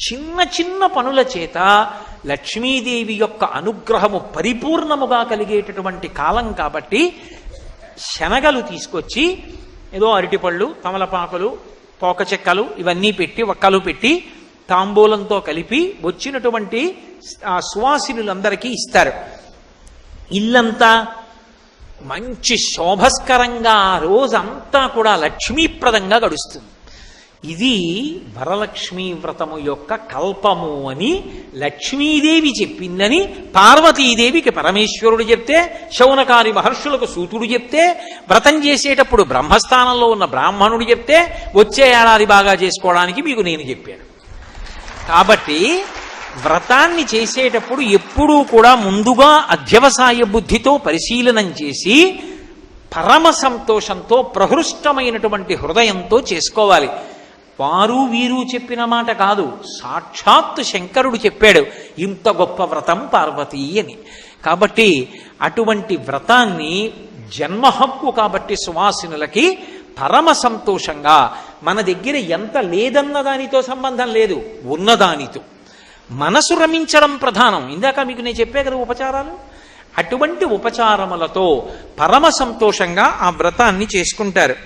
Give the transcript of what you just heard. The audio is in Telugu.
చిన్న చిన్న పనుల చేత లక్ష్మీదేవి యొక్క అనుగ్రహము పరిపూర్ణముగా కలిగేటటువంటి కాలం కాబట్టి శనగలు తీసుకొచ్చి ఏదో అరటిపళ్ళు, తమలపాకులు, పోక చెక్కలు ఇవన్నీ పెట్టి, వక్కలు పెట్టి తాంబూలంతో కలిపి వచ్చినటువంటి ఆ సువాసినులందరికీ ఇస్తారు. ఇల్లంతా మంచి శోభస్కరంగా ఆ రోజంతా కూడా లక్ష్మీప్రదంగా గడుస్తుంది. ఇది వరలక్ష్మీ వ్రతము యొక్క కల్పము అని లక్ష్మీదేవి చెప్పిందని పార్వతీదేవికి పరమేశ్వరుడు చెప్తే, శౌనకాది మహర్షులకు సూతుడు చెప్తే, వ్రతం చేసేటప్పుడు బ్రహ్మస్థానంలో ఉన్న బ్రాహ్మణుడు చెప్తే, వచ్చే ఏడాది బాగా చేసుకోవడానికి మీకు నేను చెప్పాను. కాబట్టి వ్రతాన్ని చేసేటప్పుడు ఎప్పుడూ కూడా ముందుగా అధ్యవసాయ బుద్ధితో పరిశీలనం చేసి పరమ సంతోషంతో ప్రహృష్టమైనటువంటి హృదయంతో చేసుకోవాలి. వారు వీరు చెప్పిన మాట కాదు, సాక్షాత్తు శంకరుడు చెప్పాడు ఇంత గొప్ప వ్రతం పార్వతీ అని. కాబట్టి అటువంటి వ్రతాన్ని జన్మహక్కు కాబట్టి సువాసినులకి పరమ సంతోషంగా, మన దగ్గర ఎంత లేదన్న దానితో సంబంధం లేదు, ఉన్నదానితో మనసు రమించడం ప్రధానం. ఇందాక మీకు నేను చెప్పే కదా ఉపచారాలు, అటువంటి ఉపచారములతో పరమ సంతోషంగా ఆ వ్రతాన్ని చేసుకుంటారు.